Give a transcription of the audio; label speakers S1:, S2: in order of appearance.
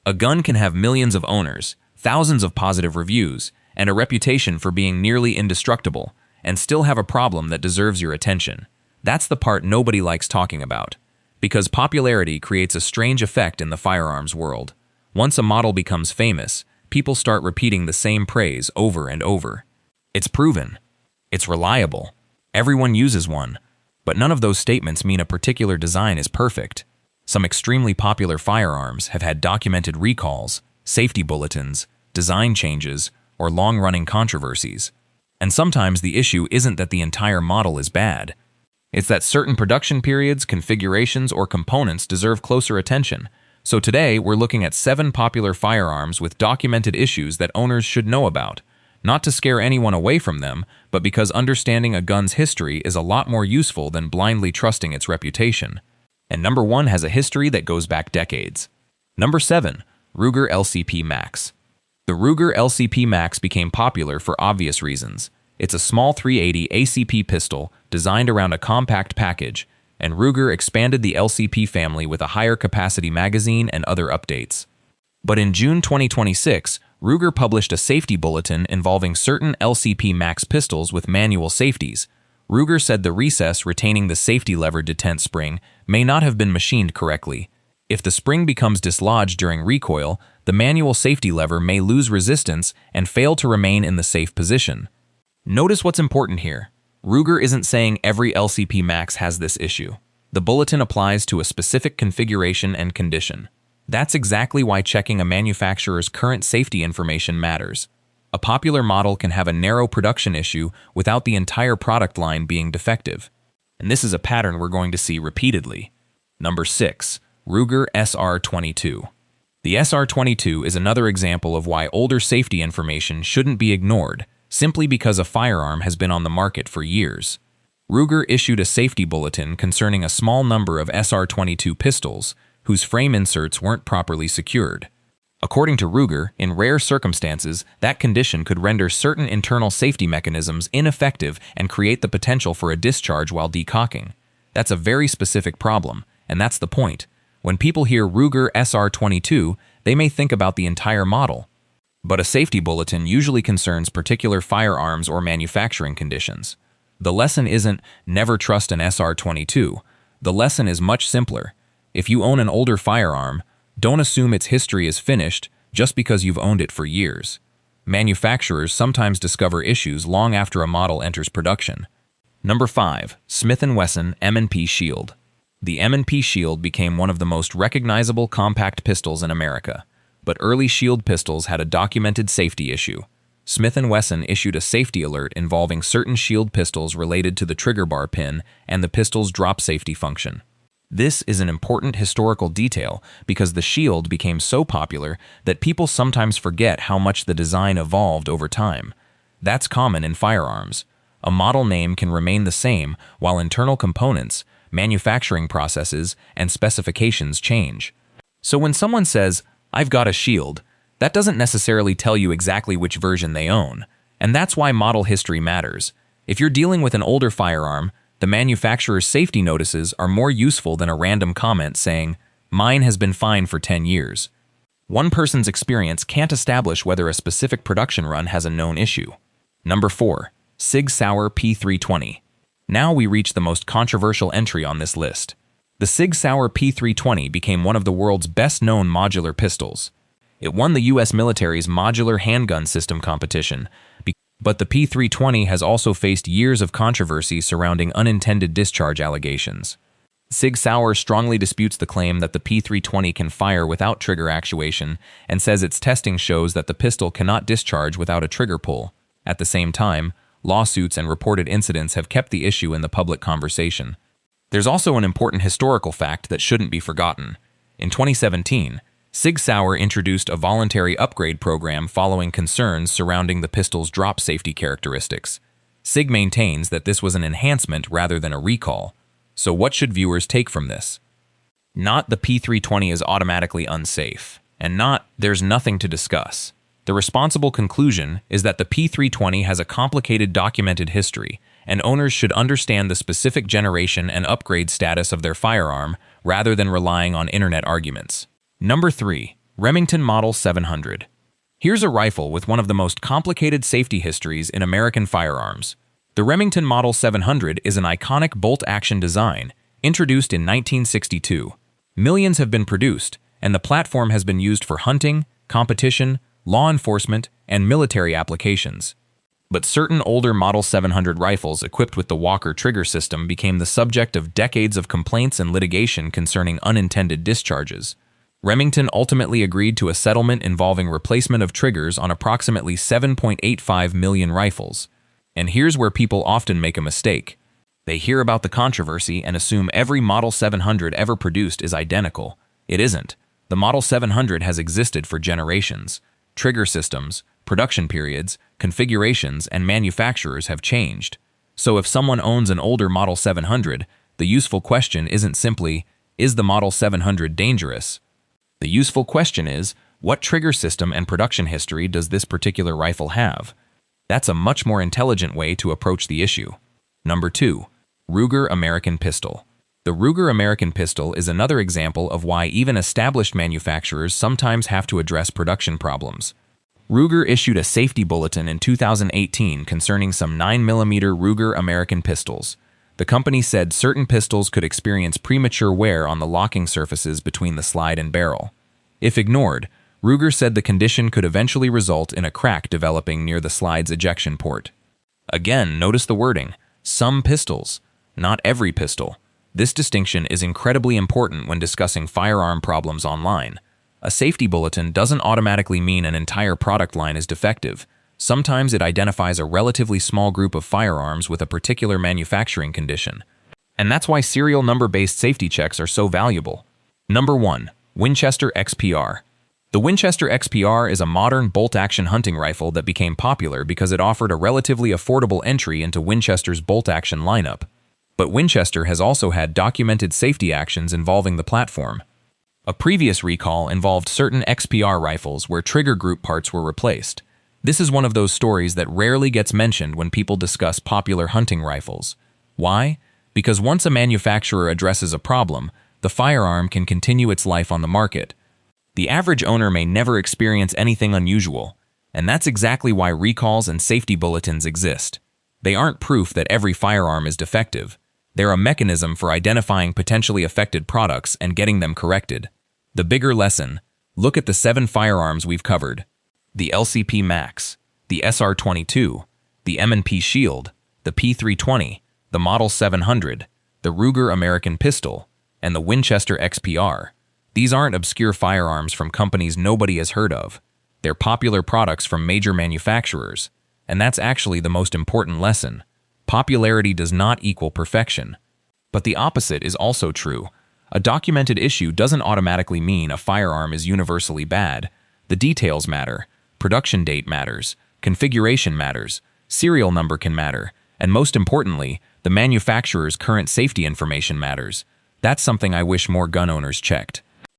S1: A gun can have millions of owners, thousands of positive reviews, and a reputation for being nearly indestructible, and still have a problem that deserves your attention. That's the part nobody likes talking about. Because popularity creates a strange effect in the firearms world. Once a model becomes famous, people start repeating the same praise over and over. It's proven. It's reliable. Everyone uses one. But none of those statements mean a particular design is perfect. Some extremely popular firearms have had documented recalls, safety bulletins, design changes, or long-running controversies. And sometimes the issue isn't that the entire model is bad. It's that certain production periods, configurations, or components deserve closer attention. So today, we're looking at 7 popular firearms with documented issues that owners should know about. Not to scare anyone away from them, but because understanding a gun's history is a lot more useful than blindly trusting its reputation. And number 1 has a history that goes back decades. Number 7. Ruger LCP Max. The Ruger LCP Max became popular for obvious reasons. It's a small .380 ACP pistol designed around a compact package, and Ruger expanded the LCP family with a higher capacity magazine and other updates. But in June 2026, Ruger published a safety bulletin involving certain LCP Max pistols with manual safeties. Ruger said the recess retaining the safety lever detent spring may not have been machined correctly. If the spring becomes dislodged during recoil, the manual safety lever may lose resistance and fail to remain in the safe position. Notice what's important here. Ruger isn't saying every LCP Max has this issue. The bulletin applies to a specific configuration and condition. That's exactly why checking a manufacturer's current safety information matters. A popular model can have a narrow production issue without the entire product line being defective. And this is a pattern we're going to see repeatedly. Number 6. Ruger SR22. The SR22 is another example of why older safety information shouldn't be ignored, simply because a firearm has been on the market for years. Ruger issued a safety bulletin concerning a small number of SR22 pistols whose frame inserts weren't properly secured. According to Ruger, in rare circumstances, that condition could render certain internal safety mechanisms ineffective and create the potential for a discharge while decocking. That's a very specific problem, and that's the point. When people hear Ruger SR22, they may think about the entire model. But a safety bulletin usually concerns particular firearms or manufacturing conditions. The lesson isn't never trust an SR22. The lesson is much simpler. If you own an older firearm, don't assume its history is finished just because you've owned it for years. Manufacturers sometimes discover issues long after a model enters production. Number 5. Smith & Wesson M&P Shield. The M&P Shield became one of the most recognizable compact pistols in America, but early Shield pistols had a documented safety issue. Smith & Wesson issued a safety alert involving certain Shield pistols related to the trigger bar pin and the pistol's drop safety function. This is an important historical detail because the Shield became so popular that people sometimes forget how much the design evolved over time. That's common in firearms. A model name can remain the same while internal components, manufacturing processes, and specifications change. So when someone says, "I've got a Shield," that doesn't necessarily tell you exactly which version they own. And that's why model history matters. If you're dealing with an older firearm, the manufacturer's safety notices are more useful than a random comment saying, "Mine has been fine for 10 years. One person's experience can't establish whether a specific production run has a known issue. Number 4. Sig Sauer P320. Now we reach the most controversial entry on this list. The Sig Sauer P320 became one of the world's best-known modular pistols. It won the U.S. military's modular handgun system competition, but the P320 has also faced years of controversy surrounding unintended discharge allegations. Sig Sauer strongly disputes the claim that the P320 can fire without trigger actuation and says its testing shows that the pistol cannot discharge without a trigger pull. At the same time, lawsuits and reported incidents have kept the issue in the public conversation. There's also an important historical fact that shouldn't be forgotten. In 2017, Sig Sauer introduced a voluntary upgrade program following concerns surrounding the pistol's drop safety characteristics. Sig maintains that this was an enhancement rather than a recall. So what should viewers take from this? Not the P320 is automatically unsafe, and not there's nothing to discuss. The responsible conclusion is that the P320 has a complicated documented history, and owners should understand the specific generation and upgrade status of their firearm rather than relying on internet arguments. Number 3. Remington Model 700. Here's a rifle with one of the most complicated safety histories in American firearms. The Remington Model 700 is an iconic bolt-action design, introduced in 1962. Millions have been produced, and the platform has been used for hunting, competition, law enforcement, and military applications. But certain older Model 700 rifles equipped with the Walker trigger system became the subject of decades of complaints and litigation concerning unintended discharges. Remington ultimately agreed to a settlement involving replacement of triggers on approximately 7.85 million rifles. And here's where people often make a mistake. They hear about the controversy and assume every Model 700 ever produced is identical. It isn't. The Model 700 has existed for generations. Trigger systems, production periods, configurations, and manufacturers have changed. So if someone owns an older Model 700, the useful question isn't simply, is the Model 700 dangerous? The useful question is, what trigger system and production history does this particular rifle have? That's a much more intelligent way to approach the issue. Number 2. Ruger American Pistol. The Ruger American Pistol is another example of why even established manufacturers sometimes have to address production problems. Ruger issued a safety bulletin in 2018 concerning some 9mm Ruger American pistols. The company said certain pistols could experience premature wear on the locking surfaces between the slide and barrel. If ignored, Ruger said the condition could eventually result in a crack developing near the slide's ejection port. Again, notice the wording, some pistols, not every pistol. This distinction is incredibly important when discussing firearm problems online. A safety bulletin doesn't automatically mean an entire product line is defective. Sometimes it identifies a relatively small group of firearms with a particular manufacturing condition. And that's why serial number-based safety checks are so valuable. Number 1. Winchester XPR. The Winchester XPR is a modern bolt-action hunting rifle that became popular because it offered a relatively affordable entry into Winchester's bolt-action lineup. But Winchester has also had documented safety actions involving the platform. A previous recall involved certain XPR rifles where trigger group parts were replaced. This is one of those stories that rarely gets mentioned when people discuss popular hunting rifles. Why? Because once a manufacturer addresses a problem, the firearm can continue its life on the market. The average owner may never experience anything unusual, and that's exactly why recalls and safety bulletins exist. They aren't proof that every firearm is defective. They're a mechanism for identifying potentially affected products and getting them corrected. The bigger lesson: look at the 7 firearms we've covered. The LCP Max, the SR22, the M&P Shield, the P320, the Model 700, the Ruger American Pistol, and the Winchester XPR. These aren't obscure firearms from companies nobody has heard of. They're popular products from major manufacturers. And that's actually the most important lesson. Popularity does not equal perfection. But the opposite is also true. A documented issue doesn't automatically mean a firearm is universally bad. The details matter. Production date matters. Configuration matters. Serial number can matter. And most importantly, the manufacturer's current safety information matters. That's something I wish more gun owners checked.